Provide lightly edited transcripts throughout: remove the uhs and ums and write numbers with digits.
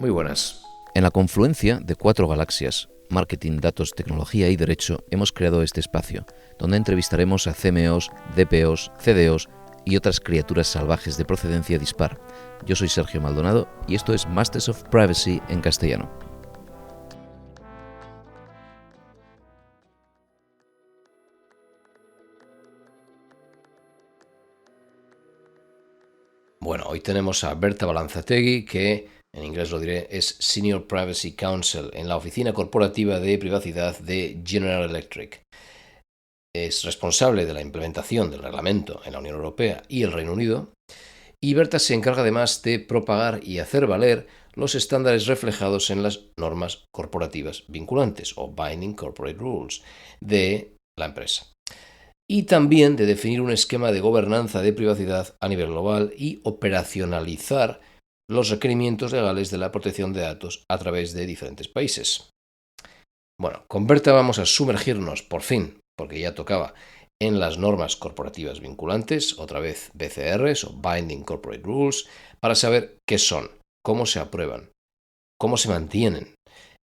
Muy buenas. En la confluencia de 4 galaxias, marketing, datos, tecnología y derecho, hemos creado este espacio, donde entrevistaremos a CMOs, DPOs, CDOs y otras criaturas salvajes de procedencia dispar. Yo soy Sergio Maldonado y esto es Masters of Privacy en castellano. Bueno, hoy tenemos a Berta Balanzategui, que en inglés lo diré, es Senior Privacy Counsel en la Oficina Corporativa de Privacidad de General Electric. Es responsable de la implementación del reglamento en la Unión Europea y el Reino Unido, y Berta se encarga además de propagar y hacer valer los estándares reflejados en las normas corporativas vinculantes o Binding Corporate Rules de la empresa. Y también de definir un esquema de gobernanza de privacidad a nivel global y operacionalizar los requerimientos legales de la protección de datos a través de diferentes países. Bueno, con Berta vamos a sumergirnos, por fin, porque ya tocaba, en las normas corporativas vinculantes, otra vez BCRs o Binding Corporate Rules, para saber qué son, cómo se aprueban, cómo se mantienen.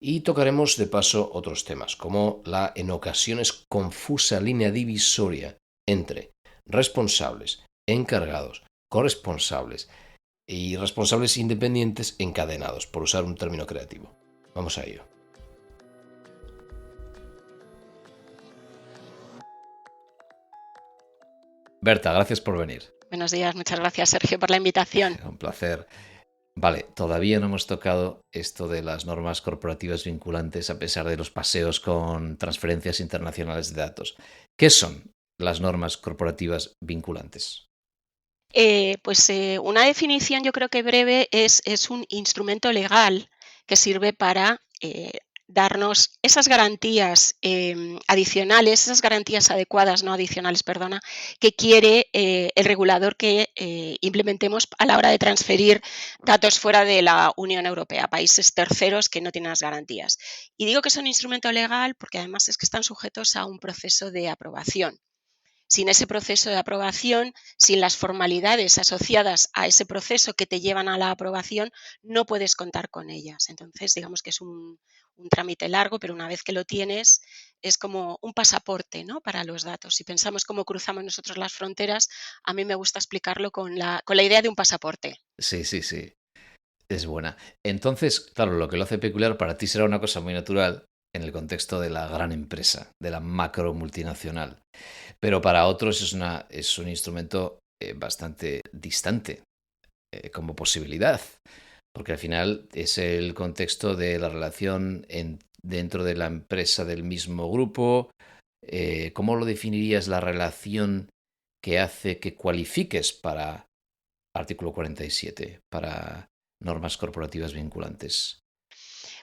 Y tocaremos de paso otros temas, como la en ocasiones confusa línea divisoria entre responsables, encargados, corresponsables y responsables independientes encadenados, por usar un término creativo. Vamos a ello. Berta, gracias por venir. Buenos días, muchas gracias Sergio por la invitación. Un placer. Vale, todavía no hemos tocado esto de las normas corporativas vinculantes a pesar de los paseos con transferencias internacionales de datos. ¿Qué son las normas corporativas vinculantes? Una definición yo creo que breve es un instrumento legal que sirve para darnos esas garantías adicionales, esas garantías adecuadas, no adicionales, perdona, que quiere el regulador que implementemos a la hora de transferir datos fuera de la Unión Europea, países terceros que no tienen las garantías. Y digo que es un instrumento legal porque además es que están sujetos a un proceso de aprobación. Sin ese proceso de aprobación, sin las formalidades asociadas a ese proceso que te llevan a la aprobación, no puedes contar con ellas. Entonces, digamos que es un trámite largo, pero una vez que lo tienes, es como un pasaporte, ¿no?, para los datos. Si pensamos cómo cruzamos nosotros las fronteras, a mí me gusta explicarlo con la idea de un pasaporte. Sí. Es buena. Entonces, claro, lo que lo hace peculiar para ti será una cosa muy natural en el contexto de la gran empresa, de la macro multinacional. Pero para otros es un instrumento bastante distante como posibilidad, porque al final es el contexto de la relación dentro de la empresa del mismo grupo. ¿Cómo lo definirías la relación que hace que cualifiques para artículo 47, para normas corporativas vinculantes?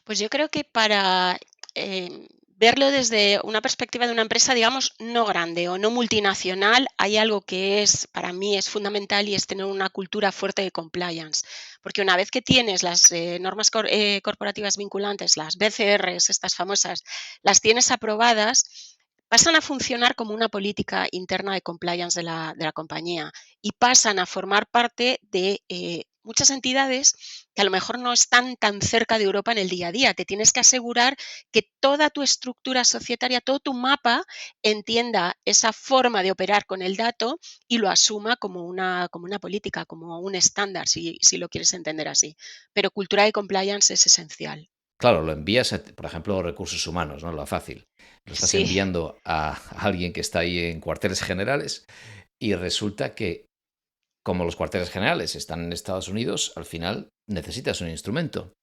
Pues yo creo que para verlo desde una perspectiva de una empresa, digamos, no grande o no multinacional, hay algo que para mí es fundamental y es tener una cultura fuerte de compliance. Porque una vez que tienes las normas corporativas vinculantes, las BCRs, estas famosas, las tienes aprobadas, pasan a funcionar como una política interna de compliance de la compañía y pasan a formar parte de muchas entidades que a lo mejor no están tan cerca de Europa en el día a día. Te tienes que asegurar que toda tu estructura societaria, todo tu mapa entienda esa forma de operar con el dato y lo asuma como una política, como un estándar, si lo quieres entender así. Pero cultura de compliance es esencial. Claro, lo envías, por ejemplo, recursos humanos, ¿no? Lo fácil. Lo estás Sí. enviando a alguien que está ahí en cuarteles generales y resulta que, como los cuarteles generales están en Estados Unidos, al final necesitas un instrumento.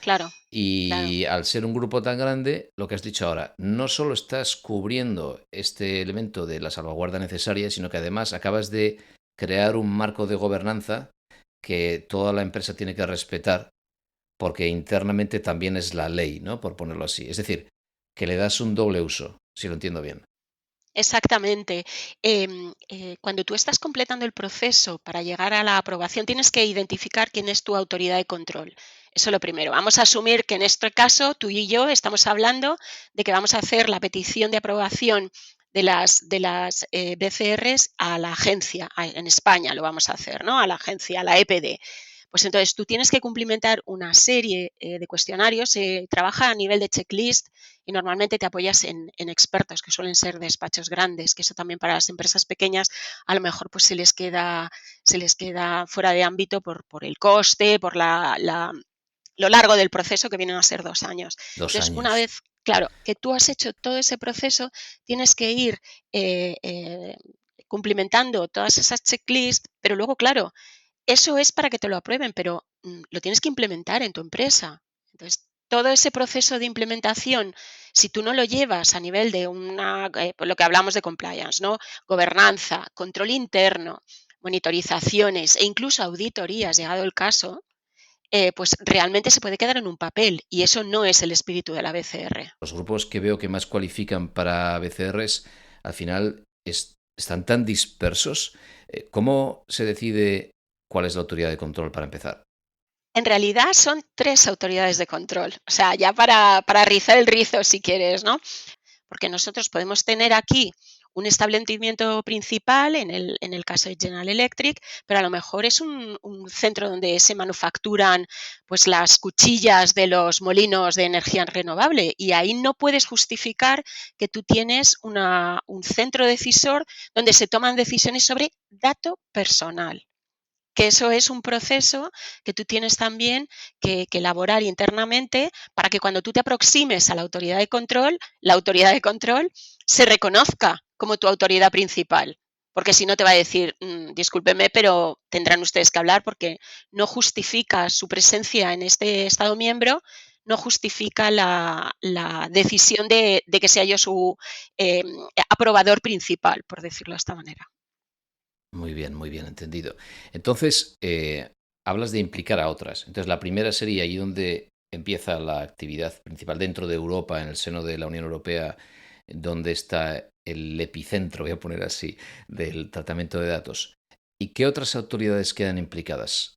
Claro. Y al ser un grupo tan grande, lo que has dicho ahora, no solo estás cubriendo este elemento de la salvaguarda necesaria, sino que además acabas de crear un marco de gobernanza que toda la empresa tiene que respetar, porque internamente también es la ley, ¿no?, por ponerlo así. Es decir, que le das un doble uso, si lo entiendo bien. Exactamente. Cuando tú estás completando el proceso para llegar a la aprobación, tienes que identificar quién es tu autoridad de control. Eso es lo primero. Vamos a asumir que en este caso tú y yo estamos hablando de que vamos a hacer la petición de aprobación de las BCRs a la agencia, en España lo vamos a hacer, ¿no?, a la agencia, a la EPD. Pues entonces tú tienes que cumplimentar una serie de cuestionarios, se trabaja a nivel de checklist y normalmente te apoyas en expertos que suelen ser despachos grandes, que eso también para las empresas pequeñas a lo mejor pues se les queda fuera de ámbito por el coste, por lo largo del proceso, que vienen a ser 2 años. 2 Entonces, una años. vez, claro, que tú has hecho todo ese proceso, tienes que ir cumplimentando todas esas checklists, pero luego, claro, eso es para que te lo aprueben, pero lo tienes que implementar en tu empresa. Entonces, todo ese proceso de implementación, si tú no lo llevas a nivel de lo que hablamos de compliance, ¿no? Gobernanza, control interno, monitorizaciones e incluso auditorías, llegado el caso, pues realmente se puede quedar en un papel y eso no es el espíritu de la BCR. Los grupos que veo que más cualifican para BCRs al final están tan dispersos. ¿Cómo se decide cuál es la autoridad de control para empezar? En realidad son 3 autoridades de control, o sea, ya para rizar el rizo si quieres, ¿no? Porque nosotros podemos tener aquí un establecimiento principal, en el caso de General Electric, pero a lo mejor es un centro donde se manufacturan pues, las cuchillas de los molinos de energía renovable y ahí no puedes justificar que tú tienes un centro decisor donde se toman decisiones sobre dato personal, que eso es un proceso que tú tienes también que elaborar internamente para que cuando tú te aproximes a la autoridad de control se reconozca como tu autoridad principal. Porque si no te va a decir, discúlpeme, pero tendrán ustedes que hablar porque no justifica su presencia en este Estado miembro, no justifica la decisión de que sea yo su aprobador principal, por decirlo de esta manera. Muy bien entendido. Entonces, hablas de implicar a otras. Entonces, la primera sería ahí donde empieza la actividad principal dentro de Europa, en el seno de la Unión Europea, donde está el epicentro, voy a poner así, del tratamiento de datos. ¿Y qué otras autoridades quedan implicadas?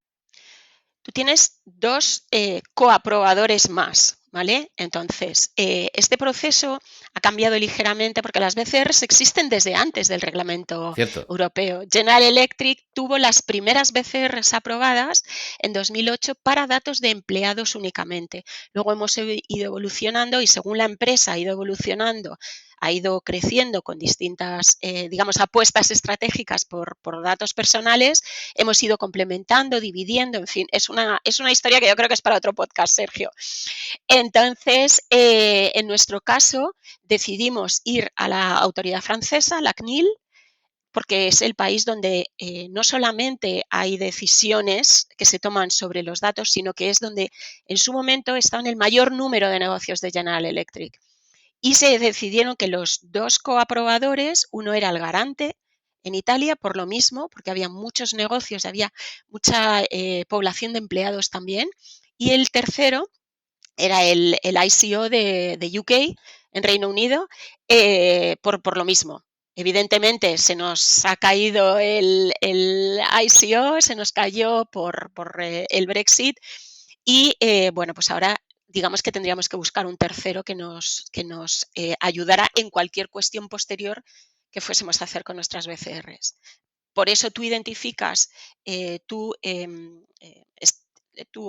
Tú tienes 2 coaprobadores más, ¿vale? Entonces, este proceso ha cambiado ligeramente porque las BCRs existen desde antes del reglamento ¿Cierto? europeo. General Electric tuvo las primeras BCRs aprobadas en 2008 para datos de empleados únicamente. Luego hemos ido evolucionando y según la empresa ha ido evolucionando, ha ido creciendo con distintas, digamos, apuestas estratégicas por datos personales, hemos ido complementando, dividiendo, en fin, es una historia que yo creo que es para otro podcast, Sergio. Entonces, en nuestro caso, decidimos ir a la autoridad francesa, la CNIL, porque es el país donde no solamente hay decisiones que se toman sobre los datos, sino que es donde en su momento estaban el mayor número de negocios de General Electric. Y se decidieron que los 2 coaprobadores, uno era el Garante en Italia, por lo mismo, porque había muchos negocios, había mucha población de empleados también, y el tercero era el ICO de UK en Reino Unido, por lo mismo. Evidentemente se nos ha caído el ICO, se nos cayó por el Brexit y bueno, pues ahora digamos que tendríamos que buscar un tercero que nos ayudara en cualquier cuestión posterior que fuésemos a hacer con nuestras BCRs. Por eso tú identificas tu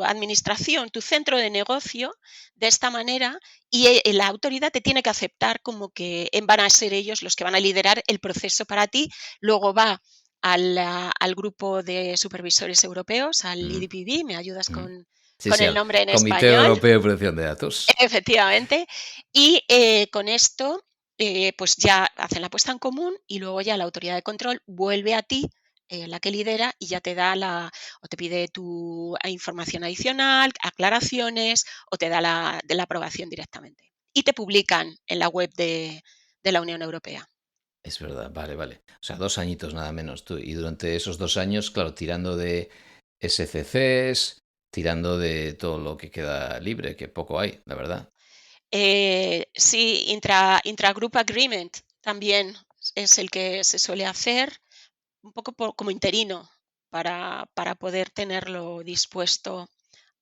administración, tu centro de negocio de esta manera y la autoridad te tiene que aceptar como que van a ser ellos los que van a liderar el proceso para ti. Luego va al grupo de supervisores europeos, al Mm, EDPB, me ayudas mm. con Sí, sí, el al nombre en Comité español, Europeo de Protección de Datos. efectivamente, y con esto pues ya hacen la puesta en común y luego ya la autoridad de control vuelve a ti, la que lidera, y ya te da o te pide tu información adicional, aclaraciones, o te da de la aprobación directamente. Y te publican en la web de la Unión Europea. Es verdad, vale, vale. O sea, 2 añitos nada menos tú. Y durante esos 2 años, claro, tirando de SCCs, tirando de todo lo que queda libre, que poco hay, la verdad. Sí, intragroup agreement también es el que se suele hacer un poco como interino para poder tenerlo dispuesto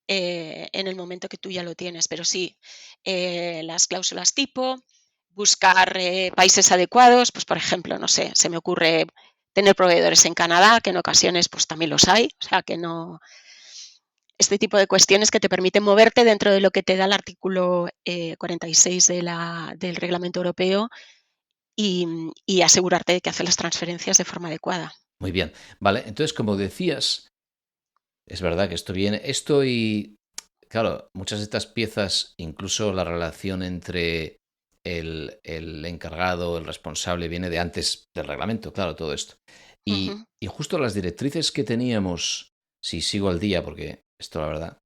en el momento que tú ya lo tienes. Pero sí, las cláusulas tipo, buscar países adecuados, pues por ejemplo, no sé, se me ocurre tener proveedores en Canadá, que en ocasiones pues también los hay, o sea que no, este tipo de cuestiones que te permiten moverte dentro de lo que te da el artículo 46 del Reglamento Europeo y asegurarte de que haces las transferencias de forma adecuada. Muy bien. Vale, entonces, como decías, es verdad que esto y, claro, muchas de estas piezas, incluso la relación entre el encargado, el responsable, viene de antes del reglamento, claro, todo esto. Ujú. Y justo las directrices que teníamos, si sigo al día, porque esto la verdad,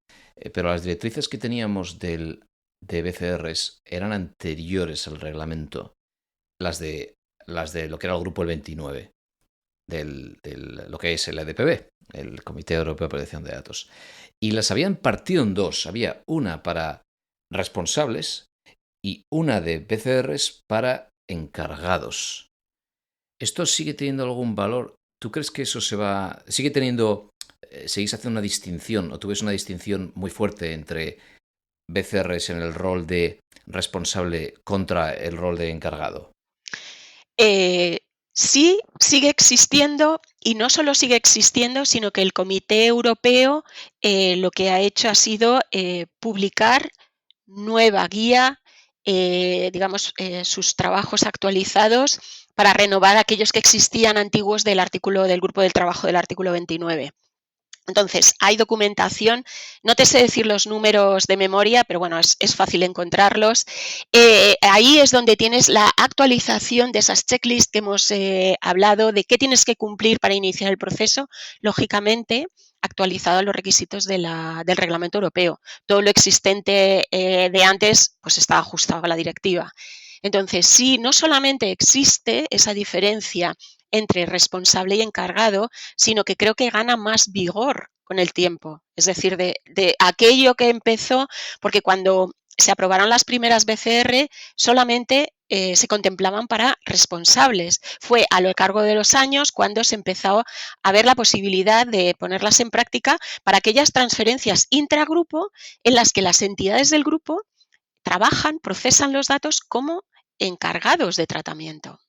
pero las directrices que teníamos de BCRs eran anteriores al reglamento, las de, las de lo que era el grupo el 29 lo que es el EDPB, el Comité Europeo de Protección de Datos. Y las habían partido en dos. Había una para responsables y una de BCRs para encargados. ¿Esto sigue teniendo algún valor? ¿Tú crees que eso sigue teniendo, seguís haciendo una distinción o tú ves una distinción muy fuerte entre BCRs en el rol de responsable contra el rol de encargado? Sí, sigue existiendo y no solo sigue existiendo, sino que el Comité Europeo lo que ha hecho ha sido publicar nueva guía, digamos, sus trabajos actualizados para renovar aquellos que existían antiguos del grupo del trabajo del artículo 29. Entonces, hay documentación, no te sé decir los números de memoria, pero bueno, es fácil encontrarlos. Ahí es donde tienes la actualización de esas checklists que hemos hablado, de qué tienes que cumplir para iniciar el proceso, lógicamente actualizado a los requisitos del reglamento europeo. Todo lo existente de antes pues está ajustado a la directiva. Entonces, sí, no solamente existe esa diferencia entre responsable y encargado, sino que creo que gana más vigor con el tiempo. Es decir, de aquello que empezó, porque cuando se aprobaron las primeras BCR solamente se contemplaban para responsables. Fue a lo largo de los años cuando se empezó a ver la posibilidad de ponerlas en práctica para aquellas transferencias intragrupo en las que las entidades del grupo trabajan, procesan los datos como encargados de tratamiento.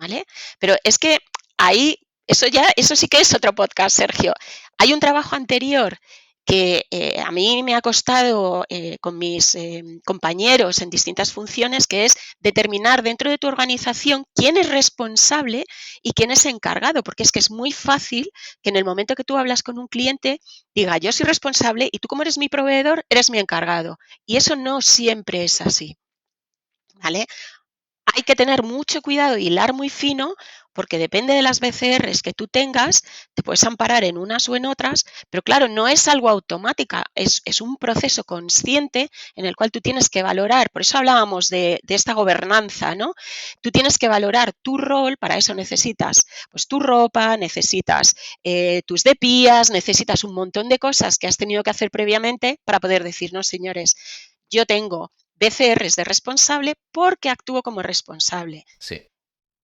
¿Vale? Pero es que ahí, eso sí que es otro podcast, Sergio. Hay un trabajo anterior que a mí me ha costado con mis compañeros en distintas funciones, que es determinar dentro de tu organización quién es responsable y quién es encargado, porque es que es muy fácil que en el momento que tú hablas con un cliente diga yo soy responsable y tú como eres mi proveedor eres mi encargado. Y eso no siempre es así. ¿Vale? Hay que tener mucho cuidado y hilar muy fino, porque depende de las BCRs que tú tengas, te puedes amparar en unas o en otras, pero claro, no es algo automático, es un proceso consciente en el cual tú tienes que valorar, por eso hablábamos de esta gobernanza, ¿no? Tú tienes que valorar tu rol, para eso necesitas pues tu ropa, necesitas tus DPIAs, necesitas un montón de cosas que has tenido que hacer previamente para poder decir, no, señores, yo tengo BCRs de responsable porque actúo como responsable. Sí.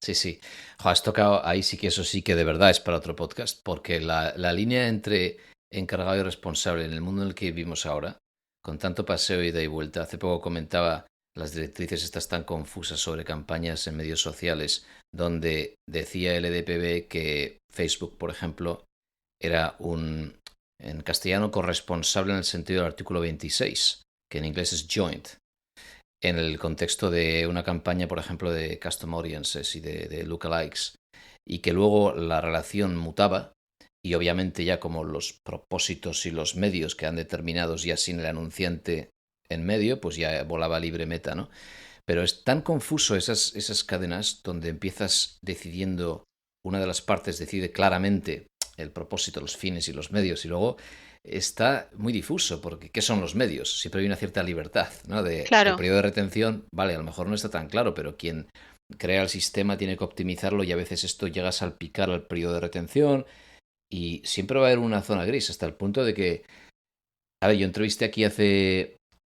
Sí, sí. Jo, has tocado ahí sí que eso sí que de verdad es para otro podcast, porque la línea entre encargado y responsable en el mundo en el que vivimos ahora, con tanto paseo ida y vuelta, hace poco comentaba las directrices estas tan confusas sobre campañas en medios sociales, donde decía el EDPB que Facebook, por ejemplo, era en castellano, corresponsable en el sentido del artículo 26, que en inglés es joint, en el contexto de una campaña, por ejemplo, de custom audiences y de lookalikes, y que luego la relación mutaba, y obviamente ya como los propósitos y los medios quedan determinados ya sin el anunciante en medio, pues ya volaba libre meta, ¿no? Pero es tan confuso esas cadenas donde empiezas decidiendo, una de las partes decide claramente el propósito, los fines y los medios, y luego está muy difuso, porque ¿qué son los medios? Siempre hay una cierta libertad, ¿no? El Claro. periodo de retención, vale, a lo mejor no está tan claro, pero quien crea el sistema tiene que optimizarlo y a veces esto llega a salpicar al periodo de retención y siempre va a haber una zona gris hasta el punto de que, a ver, yo entrevisté aquí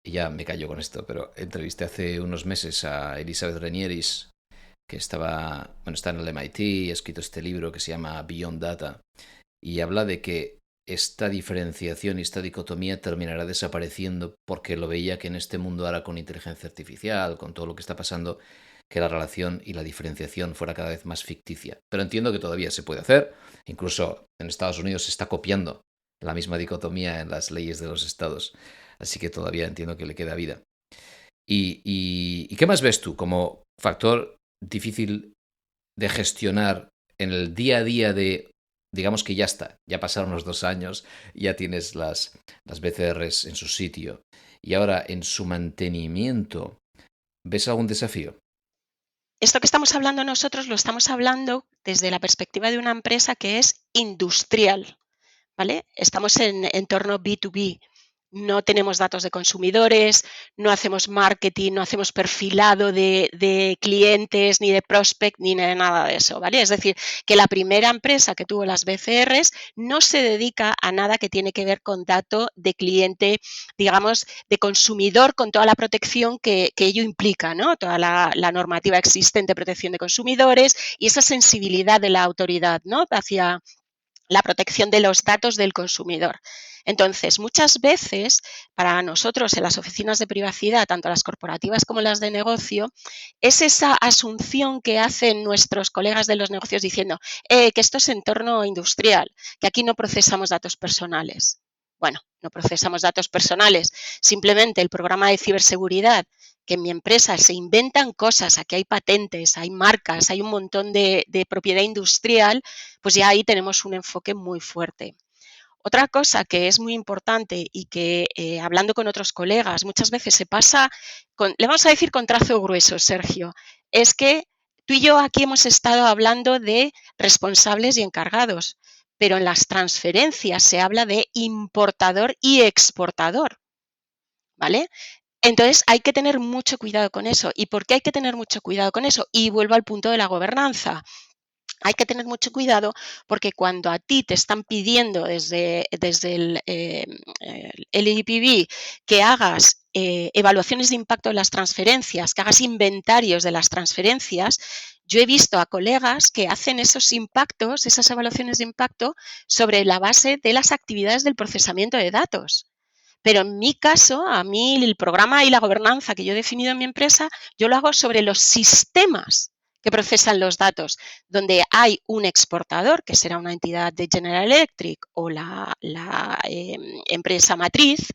ya me callo con esto, pero entrevisté hace unos meses a Elizabeth Renieris, que está en el MIT y ha escrito este libro que se llama Beyond Data y habla de que esta diferenciación y esta dicotomía terminará desapareciendo porque lo veía que en este mundo ahora con inteligencia artificial, con todo lo que está pasando, que la relación y la diferenciación fuera cada vez más ficticia. Pero entiendo que todavía se puede hacer, incluso en Estados Unidos se está copiando la misma dicotomía en las leyes de los estados. Así que todavía entiendo que le queda vida. ¿Y qué más ves tú como factor difícil de gestionar en el día a día de, digamos que ya está, ya pasaron los 2 años, ya tienes las BCRs en su sitio y ahora en su mantenimiento, ¿ves algún desafío? Esto que estamos hablando nosotros lo estamos hablando desde la perspectiva de una empresa que es industrial, ¿vale? Estamos en entorno B2B. No tenemos datos de consumidores, no hacemos marketing, no hacemos perfilado de clientes, ni de prospect, ni de nada de eso, ¿vale? Es decir, que la primera empresa que tuvo las BCRs no se dedica a nada que tiene que ver con dato de cliente, digamos, de consumidor, con toda la protección que ello implica, ¿no? Toda la normativa existente de protección de consumidores y esa sensibilidad de la autoridad, ¿no? Hacia la protección de los datos del consumidor. Entonces, muchas veces para nosotros en las oficinas de privacidad, tanto las corporativas como las de negocio, es esa asunción que hacen nuestros colegas de los negocios diciendo que esto es entorno industrial, que aquí no procesamos datos personales. Bueno, no procesamos datos personales, simplemente el programa de ciberseguridad que en mi empresa se inventan cosas, aquí hay patentes, hay marcas, hay un montón de propiedad industrial, pues ya ahí tenemos un enfoque muy fuerte. Otra cosa que es muy importante y que hablando con otros colegas muchas veces se pasa, le vamos a decir con trazo grueso, Sergio, es que tú y yo aquí hemos estado hablando de responsables y encargados, pero en las transferencias se habla de importador y exportador, ¿vale? Entonces hay que tener mucho cuidado con eso. ¿Y por qué hay que tener mucho cuidado con eso? Y vuelvo al punto de la gobernanza. Hay que tener mucho cuidado porque cuando a ti te están pidiendo desde el LGPB que hagas evaluaciones de impacto de las transferencias, que hagas inventarios de las transferencias, yo he visto a colegas que hacen esos impactos, esas evaluaciones de impacto sobre la base de las actividades del procesamiento de datos. Pero en mi caso, a mí el programa y la gobernanza que yo he definido en mi empresa, yo lo hago sobre los sistemas que procesan los datos, donde hay un exportador, que será una entidad de General Electric o la empresa matriz,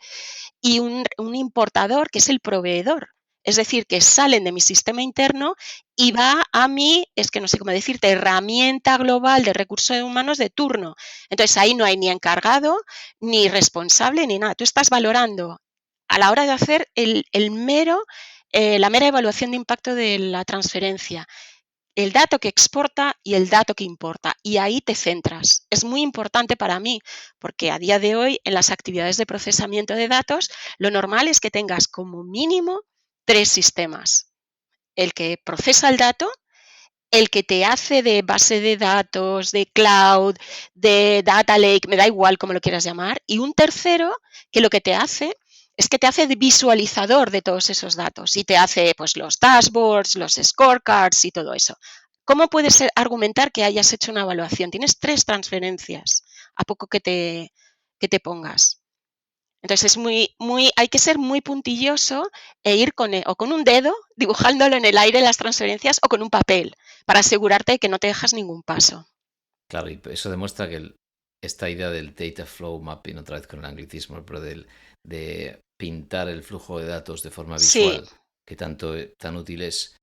y un importador, que es el proveedor. Es decir, que salen de mi sistema interno y va a mi, es que no sé cómo decirte, herramienta global de recursos humanos de turno. Entonces ahí no hay ni encargado, ni responsable, ni nada. Tú estás valorando a la hora de hacer la mera evaluación de impacto de la transferencia, el dato que exporta y el dato que importa. Y ahí te centras. Es muy importante para mí porque a día de hoy en las actividades de procesamiento de datos lo normal es que tengas como mínimo 3 sistemas. El que procesa el dato, el que te hace de base de datos, de cloud, de data lake, me da igual cómo lo quieras llamar, y un tercero que lo que te hace es que te hace de visualizador de todos esos datos y te hace pues los dashboards, los scorecards y todo eso. ¿Cómo puedes argumentar que hayas hecho una evaluación? Tienes 3 transferencias a poco que te pongas. Entonces hay que ser muy puntilloso e ir o con un dedo dibujándolo en el aire las transferencias o con un papel para asegurarte de que no te dejas ningún paso. Claro, y eso demuestra que esta idea del data flow mapping, otra vez con el anglicismo, pero de pintar el flujo de datos de forma Sí. visual, que tan útil es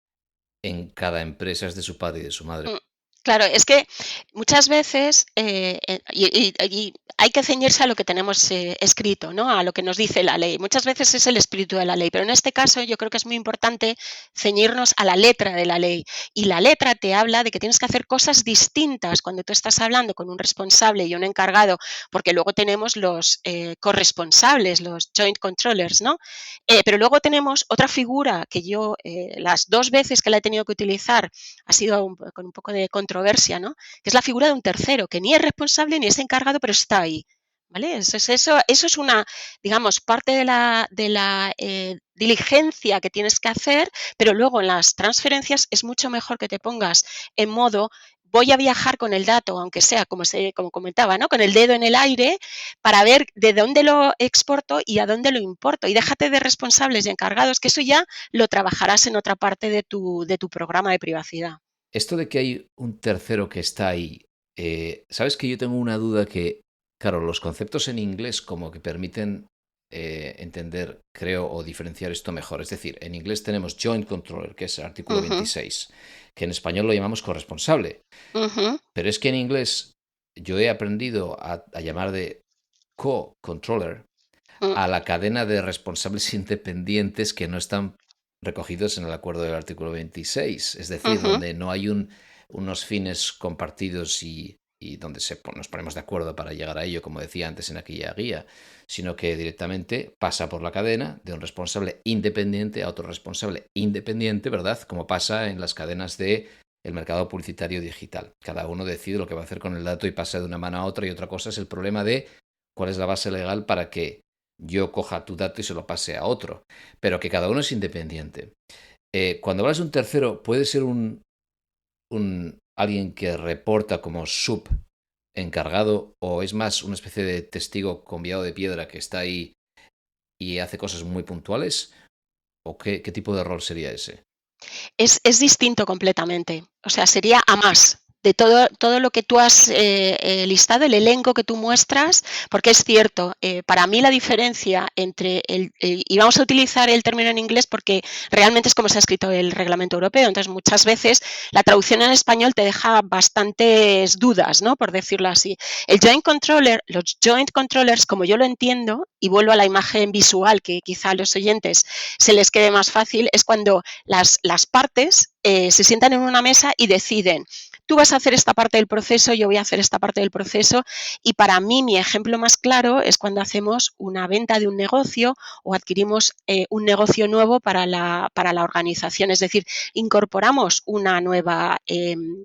en cada empresa, es de su padre y de su madre. Claro, es que muchas veces y hay que ceñirse a lo que tenemos escrito, ¿no? A lo que nos dice la ley. Muchas veces es el espíritu de la ley, pero en este caso yo creo que es muy importante ceñirnos a la letra de la ley. Y la letra te habla de que tienes que hacer cosas distintas cuando tú estás hablando con un responsable y un encargado, porque luego tenemos los corresponsables, los joint controllers, ¿no? Pero luego tenemos otra figura que yo las 2 veces que la he tenido que utilizar ha sido con un poco de controversia, ¿no? Que es la figura de un tercero, que ni es responsable ni es encargado, pero está ahí. ¿Vale? Eso es una, digamos, parte de la diligencia que tienes que hacer, pero luego en las transferencias es mucho mejor que te pongas en modo voy a viajar con el dato, aunque sea como comentaba, ¿no? Con el dedo en el aire, para ver de dónde lo exporto y a dónde lo importo. Y déjate de responsables y encargados, que eso ya lo trabajarás en otra parte de tu programa de privacidad. Esto de que hay un tercero que está ahí, sabes que yo tengo una duda que Claro, los conceptos en inglés como que permiten entender, creo, o diferenciar esto mejor. Es decir, en inglés tenemos joint controller, que es el artículo Ujú, 26, que en español lo llamamos corresponsable. ujú, Pero es que en inglés yo he aprendido a llamar de co-controller mm, a la cadena de responsables independientes que no están recogidos en el acuerdo del artículo 26, es decir, ujú. donde no hay unos fines compartidos y donde nos ponemos de acuerdo para llegar a ello, como decía antes en aquella guía, sino que directamente pasa por la cadena de un responsable independiente a otro responsable independiente, ¿verdad? Como pasa en las cadenas de el mercado publicitario digital. Cada uno decide lo que va a hacer con el dato y pasa de una mano a otra, y otra cosa es el problema de cuál es la base legal para que yo coja tu dato y se lo pase a otro, pero que cada uno es independiente. Cuando hablas de un tercero, puede ser alguien que reporta como subencargado, o es más una especie de testigo conviado de piedra que está ahí y hace cosas muy puntuales, o qué tipo de rol sería ese. Es distinto completamente. O sea, sería a más de todo lo que tú has listado, el elenco que tú muestras, porque es cierto, para mí la diferencia entre y vamos a utilizar el término en inglés porque realmente es como se ha escrito el reglamento europeo, entonces muchas veces la traducción en español te deja bastantes dudas, ¿no? Por decirlo así. El joint controller, los joint controllers, como yo lo entiendo, y vuelvo a la imagen visual que quizá a los oyentes se les quede más fácil, es cuando las partes se sientan en una mesa y deciden, tú vas a hacer esta parte del proceso, yo voy a hacer esta parte del proceso, y para mí mi ejemplo más claro es cuando hacemos una venta de un negocio o adquirimos un negocio nuevo para la organización, es decir, incorporamos una nueva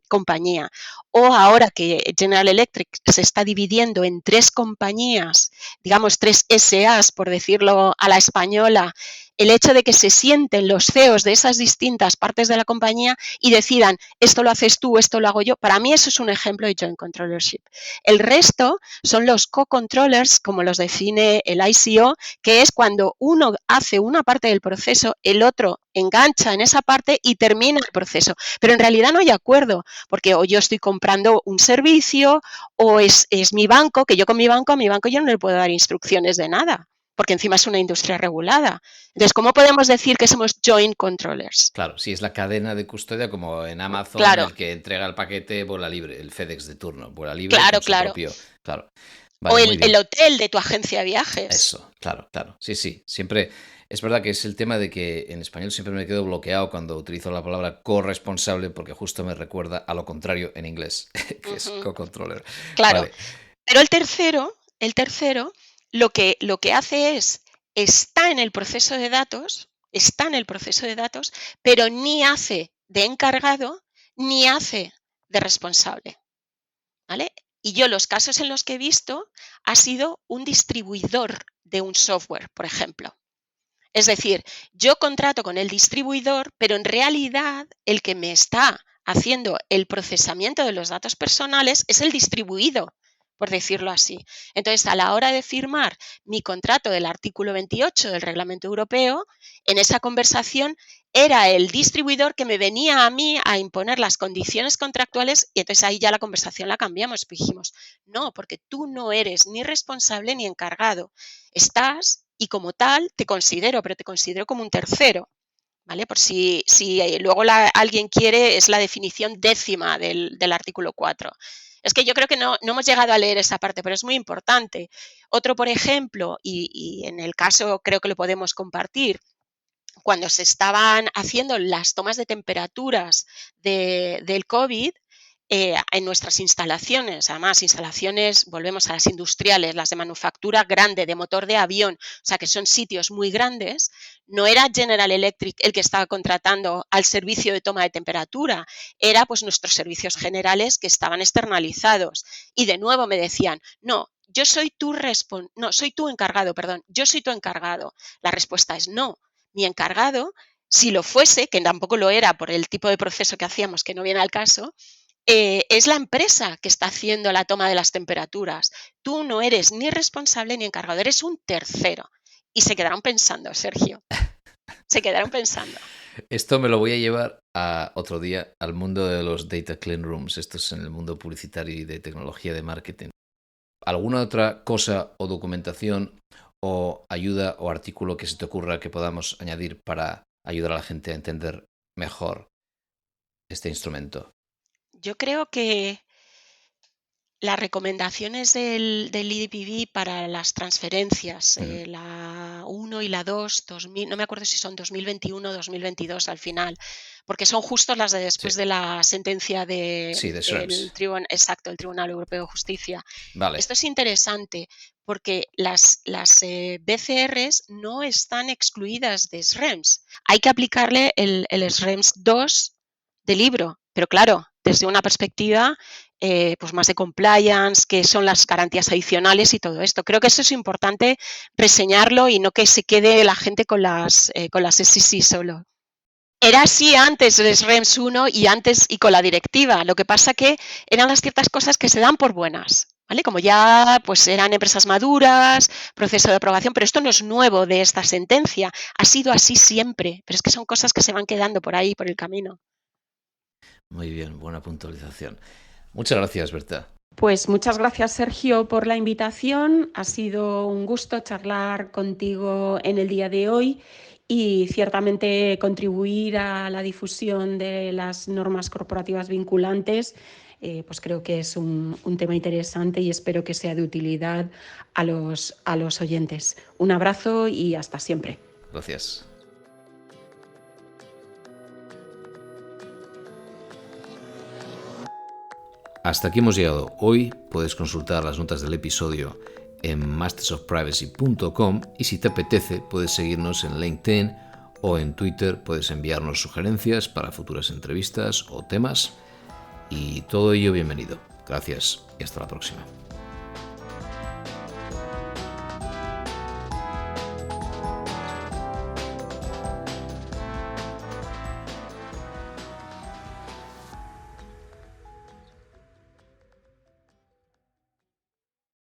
compañía. O ahora que General Electric se está dividiendo en 3 compañías, digamos 3 SAs, por decirlo a la española, el hecho de que se sienten los CEOs de esas distintas partes de la compañía y decidan, esto lo haces tú, esto lo hago yo, para mí eso es un ejemplo de joint controllership. El resto son los co-controllers, como los define el ICO, que es cuando uno hace una parte del proceso, el otro engancha en esa parte y termina el proceso. Pero en realidad no hay acuerdo, porque o yo estoy comprando un servicio o es mi banco, que yo con a mi banco yo no le puedo dar instrucciones de nada, porque encima es una industria regulada. Entonces, ¿cómo podemos decir que somos joint controllers? Claro, si es la cadena de custodia como en Amazon, Claro, el que entrega el paquete vuela libre, el FedEx de turno, vuela libre claro, con su claro. propio. Claro, O vale, muy el bien. hotel de tu agencia de viajes. Eso, claro, claro. Sí, sí. Siempre es verdad que es el tema de que en español siempre me quedo bloqueado cuando utilizo la palabra corresponsable porque justo me recuerda a lo contrario en inglés, que es Ujú, co-controller. claro. Vale, Pero el tercero, lo que hace es, está en el proceso de datos, pero ni hace de encargado, ni hace de responsable, ¿vale? Y yo los casos en los que he visto ha sido un distribuidor de un software, por ejemplo. Es decir, yo contrato con el distribuidor, pero en realidad el que me está haciendo el procesamiento de los datos personales es el distribuido, por decirlo así. Entonces, a la hora de firmar mi contrato del artículo 28 del Reglamento Europeo, en esa conversación era el distribuidor que me venía a mí a imponer las condiciones contractuales y entonces ahí ya la conversación la cambiamos. Dijimos, no, porque tú no eres ni responsable ni encargado. Estás y como tal te considero, pero te considero como un tercero, ¿vale? Por si luego alguien quiere, es la definición décima del artículo 4. Es que yo creo que no hemos llegado a leer esa parte, pero es muy importante. Otro, por ejemplo, y en el caso creo que lo podemos compartir, cuando se estaban haciendo las tomas de temperaturas del COVID, en nuestras instalaciones, además instalaciones, volvemos a las industriales, las de manufactura grande, de motor de avión, o sea que son sitios muy grandes, no era General Electric el que estaba contratando al servicio de toma de temperatura, era pues nuestros servicios generales que estaban externalizados. Y de nuevo me decían, no, soy tu encargado, perdón, yo soy tu encargado. La respuesta es no. Mi encargado, si lo fuese, que tampoco lo era por el tipo de proceso que hacíamos, que no viene al caso, es la empresa que está haciendo la toma de las temperaturas. Tú no eres ni responsable ni encargado, eres un tercero. Y se quedaron pensando, Sergio, se quedaron pensando. esto me lo voy a llevar a otro día al mundo de los data clean rooms. Esto es en el mundo publicitario y de tecnología de marketing. ¿Alguna otra cosa o documentación o ayuda o artículo que se te ocurra que podamos añadir para ayudar a la gente a entender mejor este instrumento? Yo creo que las recomendaciones del IDPB para las transferencias, la 1 y la 2, 2000, no me acuerdo si son 2021 o 2022 al final, porque son justo las de después Sí. de la sentencia Sí, de Schrems. del Tribunal Europeo de Justicia. Vale. Esto es interesante porque las BCRs no están excluidas de SREMS. Hay que aplicarle el SREMS 2 del libro, pero claro, desde una perspectiva pues más de compliance, que son las garantías adicionales y todo esto. Creo que eso es importante reseñarlo y no que se quede la gente con las SEC solo. Era así antes del SREMS 1 y antes y con la directiva. Lo que pasa que eran las ciertas cosas que se dan por buenas, ¿vale? Como ya pues eran empresas maduras, proceso de aprobación, pero esto no es nuevo de esta sentencia. Ha sido así siempre, pero es que son cosas que se van quedando por ahí, por el camino. Muy bien, buena puntualización. Muchas gracias, Berta. Pues muchas gracias, Sergio, por la invitación. Ha sido un gusto charlar contigo en el día de hoy y ciertamente contribuir a la difusión de las normas corporativas vinculantes. Pues creo que es un tema interesante y espero que sea de utilidad a los oyentes. Un abrazo y hasta siempre. Gracias. Hasta aquí hemos llegado. Hoy puedes consultar las notas del episodio en mastersofprivacy.com y si te apetece puedes seguirnos en LinkedIn o en Twitter, puedes enviarnos sugerencias para futuras entrevistas o temas y todo ello bienvenido. Gracias y hasta la próxima.